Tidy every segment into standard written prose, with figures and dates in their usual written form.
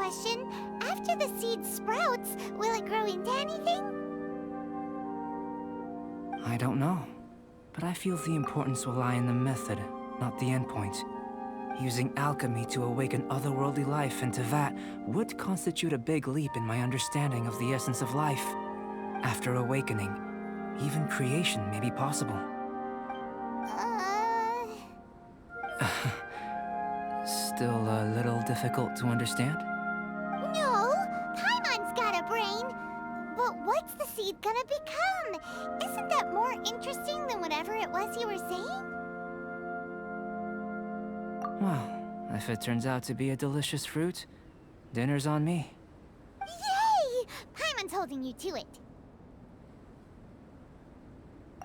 question. After the seed sprouts, will it grow into anything? I don't know, but I feel the importance will lie in the method, not the endpoint. Using alchemy to awaken otherworldly life into that would constitute a big leap in my understanding of the essence of life. After awakening, even creation may be possible. Still a little difficult to understand? No, Paimon's got a brain. But what's the seed gonna become? Isn't that more interesting than whatever it was you were saying? Well, if it turns out to be a delicious fruit, dinner's on me. Yay! Paimon's holding you to it.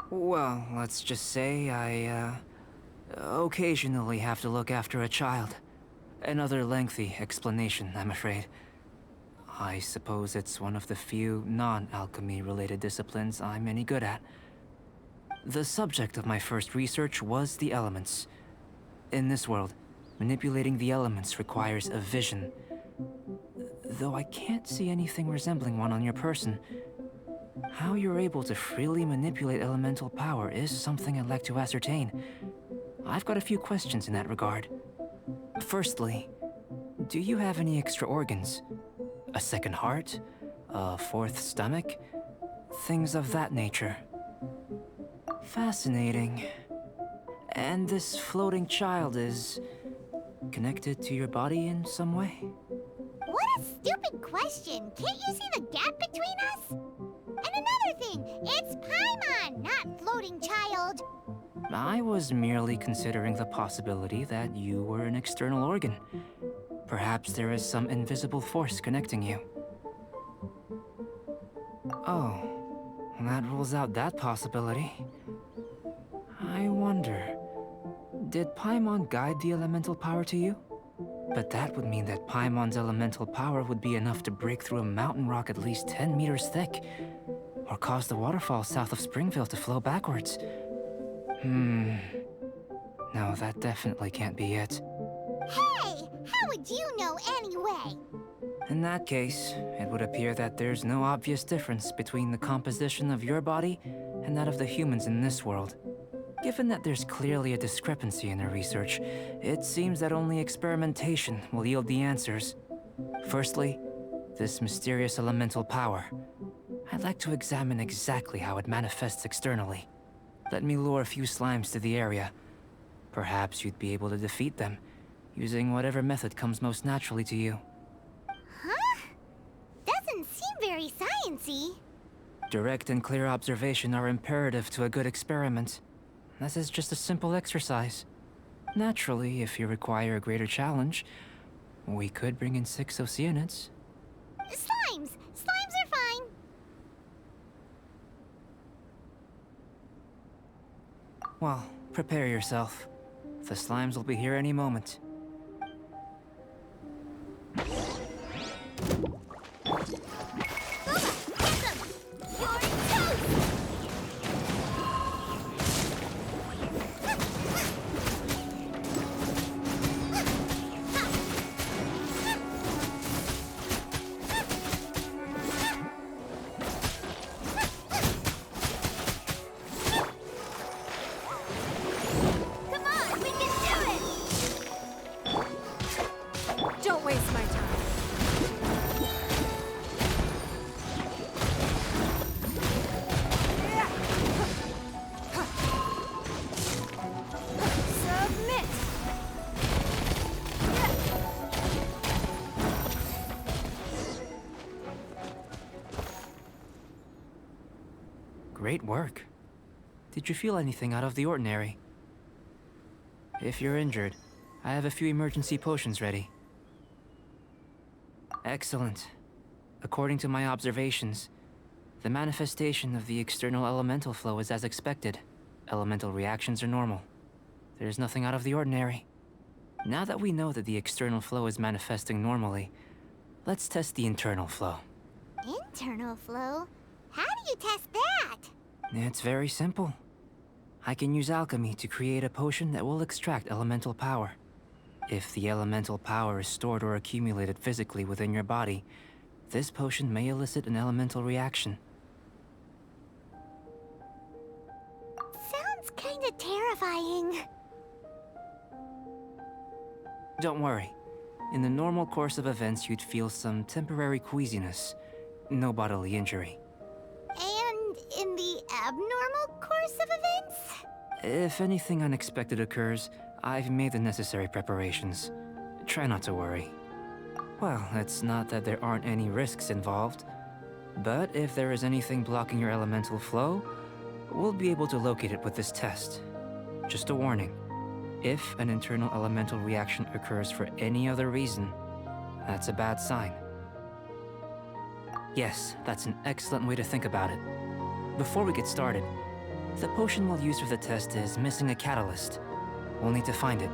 Well, let's just say I, occasionally have to look after a child. Another lengthy explanation, I'm afraid. I suppose it's one of the few non-alchemy-related disciplines I'm any good at. The subject of my first research was the elements. In this world, manipulating the elements requires a vision. Though I can't see anything resembling one on your person, how you're able to freely manipulate elemental power is something I'd like to ascertain. I've got a few questions in that regard. Firstly, do you have any extra organs? A second heart? A fourth stomach? Things of that nature. Fascinating. And this floating child is connected to your body in some way? What a stupid question! Can't you see the gap between us? And another thing, it's Paimon, not floating child. I was merely considering the possibility that you were an external organ. Perhaps there is some invisible force connecting you. Oh, that rules out that possibility. I wonder, did Paimon guide the elemental power to you? But that would mean that Paimon's elemental power would be enough to break through a mountain rock at least 10 meters thick, or cause the waterfall south of Springville to flow backwards. No, that definitely can't be it. Hey! How would you know anyway? In that case, it would appear that there's no obvious difference between the composition of your body and that of the humans in this world. Given that there's clearly a discrepancy in the research, it seems that only experimentation will yield the answers. Firstly, this mysterious elemental power. I'd like to examine exactly how it manifests externally. Let me lure a few slimes to the area. Perhaps you'd be able to defeat them, using whatever method comes most naturally to you. Huh? Doesn't seem very sciencey. Direct and clear observation are imperative to a good experiment. This is just a simple exercise. Naturally, if you require a greater challenge, we could bring in 6 Oceanids. Slimes! Slimes are fine. Well, prepare yourself. The slimes will be here any moment. Don't waste my time. Submit. Great work. Did you feel anything out of the ordinary? If you're injured, I have a few emergency potions ready. Excellent. According to my observations, the manifestation of the external elemental flow is as expected. Elemental reactions are normal. There's nothing out of the ordinary. Now that we know that the external flow is manifesting normally, let's test the internal flow. Internal flow? How do you test that? It's very simple. I can use alchemy to create a potion that will extract elemental power. If the elemental power is stored or accumulated physically within your body, this potion may elicit an elemental reaction. Sounds kinda terrifying. Don't worry. In the normal course of events, you'd feel some temporary queasiness. No bodily injury. And in the abnormal course of events? If anything unexpected occurs, I've made the necessary preparations. Try not to worry. Well, it's not that there aren't any risks involved, but if there is anything blocking your elemental flow, we'll be able to locate it with this test. Just a warning. If an internal elemental reaction occurs for any other reason, that's a bad sign. Yes, that's an excellent way to think about it. Before we get started, the potion we'll use for the test is missing a catalyst. We'll need to find it.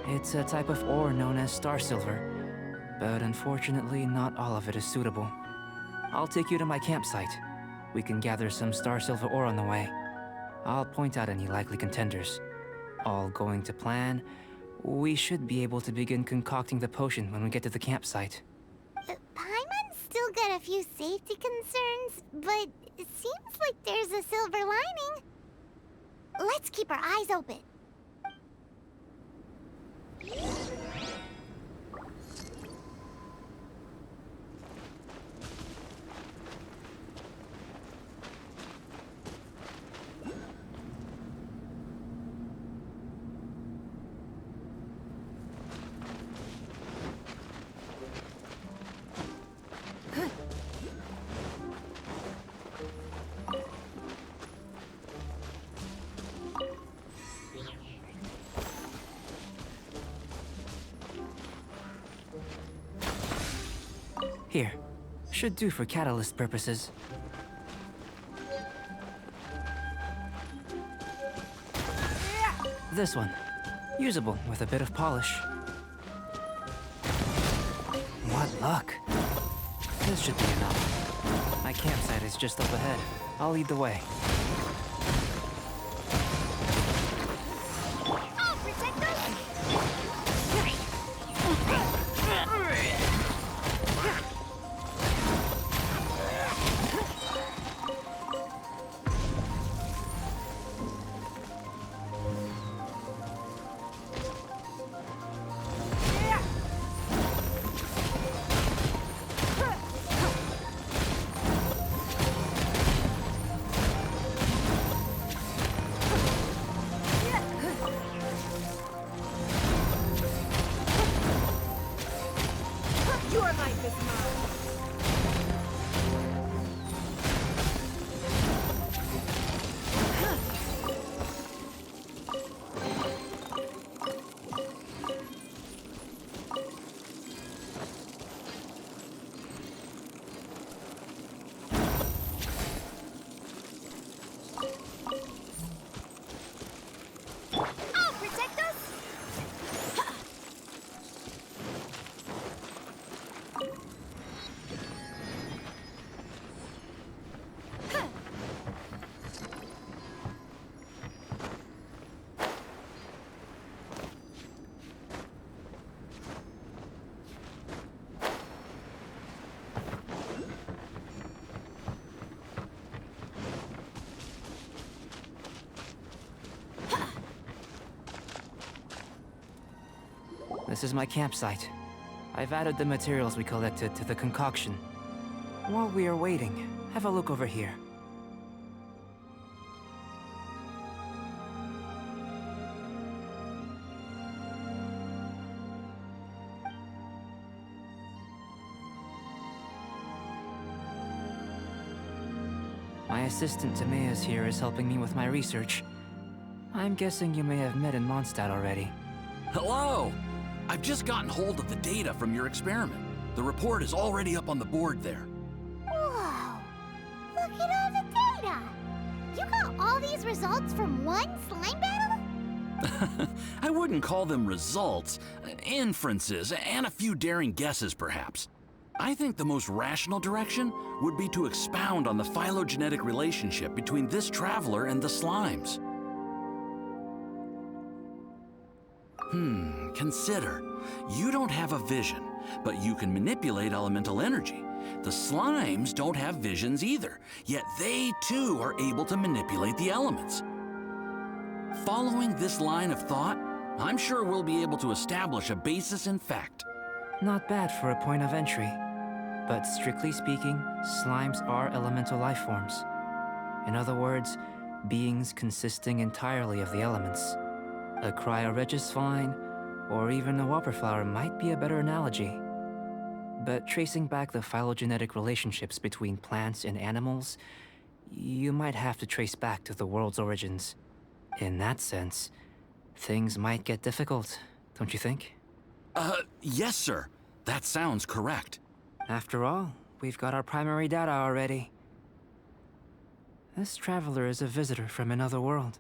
It's a type of ore known as star silver, but unfortunately not all of it is suitable. I'll take you to my campsite. We can gather some star silver ore on the way. I'll point out any likely contenders. All going to plan, we should be able to begin concocting the potion when we get to the campsite. Paimon's still got a few safety concerns, but it seems like there's a silver lining. Let's keep our eyes open. Here. Should do for catalyst purposes. This one. Usable with a bit of polish. What luck. This should be enough. My campsite is just up ahead. I'll lead the way. I'll protect us! Your life is mine. I'll protect us. This is my campsite. I've added the materials we collected to the concoction. While we are waiting, have a look over here. My assistant Timaeus here is helping me with my research. I'm guessing you may have met in Mondstadt already. Hello! I've just gotten hold of the data from your experiment. The report is already up on the board there. Whoa! Look at all the data! You got all these results from one slime battle? I wouldn't call them results, inferences, and a few daring guesses perhaps. I think the most rational direction would be to expound on the phylogenetic relationship between this traveler and the slimes. Consider. You don't have a vision, but you can manipulate elemental energy. The slimes don't have visions either, yet they too are able to manipulate the elements. Following this line of thought, I'm sure we'll be able to establish a basis in fact. Not bad for a point of entry. But strictly speaking, slimes are elemental life forms. In other words, beings consisting entirely of the elements. A cryoregisvine, or even a whopperflower might be a better analogy. But tracing back the phylogenetic relationships between plants and animals, you might have to trace back to the world's origins. In that sense, things might get difficult, don't you think? Yes, sir. That sounds correct. After all, we've got our primary data already. This traveler is a visitor from another world.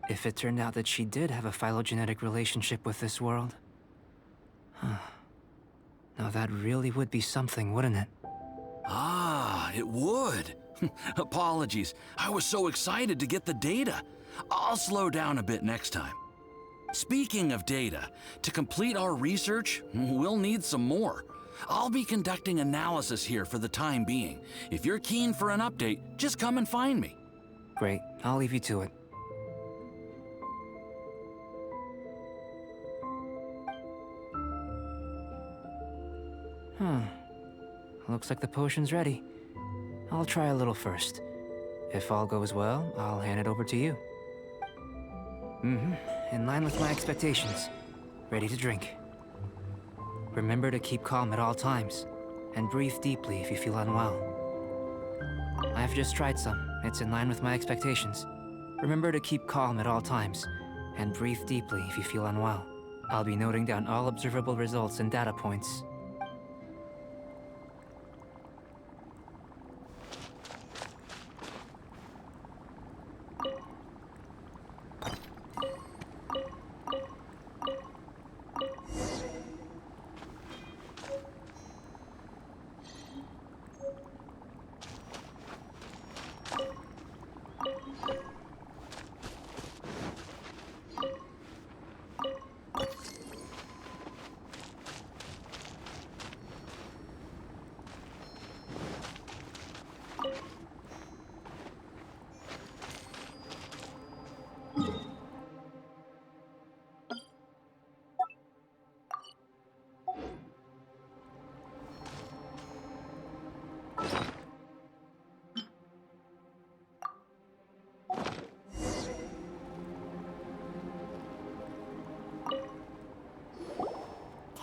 If it turned out that she did have a phylogenetic relationship with this world. Now that really would be something, wouldn't it? Ah, it would. Apologies. I was so excited to get the data. I'll slow down a bit next time. Speaking of data, to complete our research, we'll need some more. I'll be conducting analysis here for the time being. If you're keen for an update, just come and find me. Great, I'll leave you to it. Looks like the potion's ready. I'll try a little first. If all goes well, I'll hand it over to you. In line with my expectations. Ready to drink. Remember to keep calm at all times, and breathe deeply if you feel unwell. I've just tried some. It's in line with my expectations. Remember to keep calm at all times, and breathe deeply if you feel unwell. I'll be noting down all observable results and data points.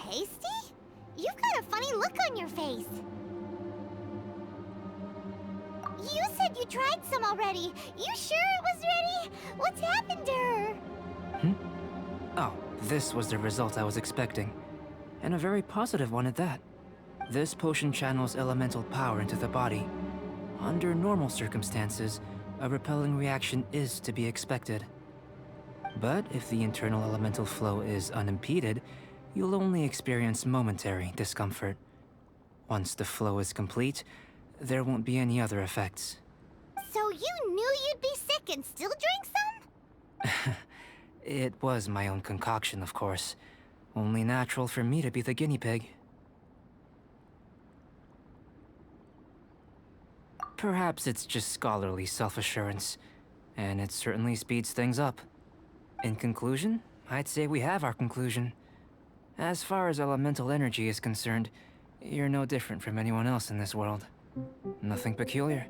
Tasty? You've got a funny look on your face. You said you tried some already. You sure it was ready? What's happened to her? Oh, this was the result I was expecting. And a very positive one at that. This potion channels elemental power into the body. Under normal circumstances, a repelling reaction is to be expected. But if the internal elemental flow is unimpeded, you'll only experience momentary discomfort. Once the flow is complete, there won't be any other effects. So you knew you'd be sick and still drink some? It was my own concoction, of course. Only natural for me to be the guinea pig. Perhaps it's just scholarly self-assurance, and it certainly speeds things up. In conclusion, I'd say we have our conclusion. As far as elemental energy is concerned, you're no different from anyone else in this world. Nothing peculiar.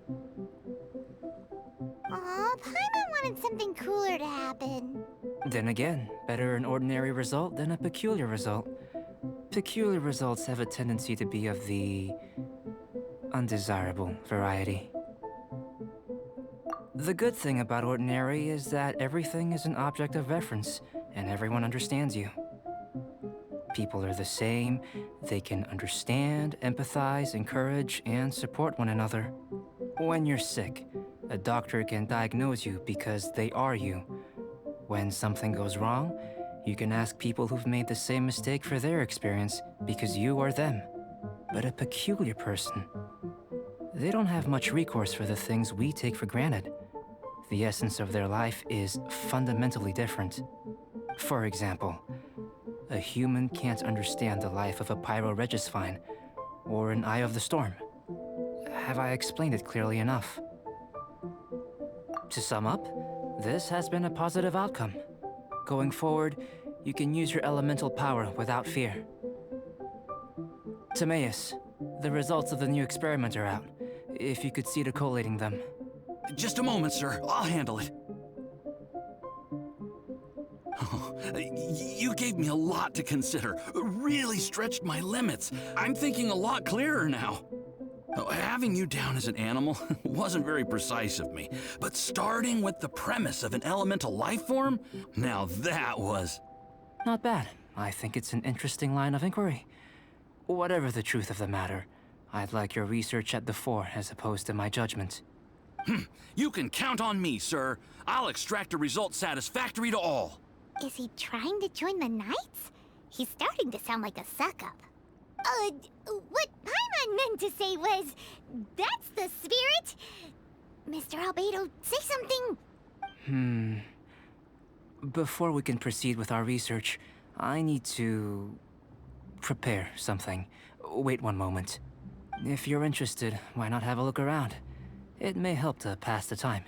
Aw, Paimon wanted something cooler to happen. Then again, better an ordinary result than a peculiar result. Peculiar results have a tendency to be of the undesirable variety. The good thing about ordinary is that everything is an object of reference, and everyone understands you. People are the same, they can understand, empathize, encourage, and support one another. When you're sick, a doctor can diagnose you because they are you. When something goes wrong, you can ask people who've made the same mistake for their experience because you are them. But a peculiar person, they don't have much recourse for the things we take for granted. The essence of their life is fundamentally different. For example, A human can't understand the life of a Pyroregisvine, or an Eye of the Storm. Have I explained it clearly enough? To sum up, this has been a positive outcome. Going forward, you can use your elemental power without fear. Timaeus, the results of the new experiment are out. If you could see to collating them. Just a moment, sir. I'll handle it. You gave me a lot to consider. Really stretched my limits. I'm thinking a lot clearer now. Having you down as an animal wasn't very precise of me, but starting with the premise of an elemental life form, now that was... Not bad. I think it's an interesting line of inquiry. Whatever the truth of the matter, I'd like your research at the fore as opposed to my judgment. You can count on me, sir. I'll extract a result satisfactory to all. Is he trying to join the Knights? He's starting to sound like a suck-up. What Paimon meant to say was, that's the spirit? Mr. Albedo, say something. Before we can proceed with our research, I need to... prepare something. Wait one moment. If you're interested, why not have a look around? It may help to pass the time.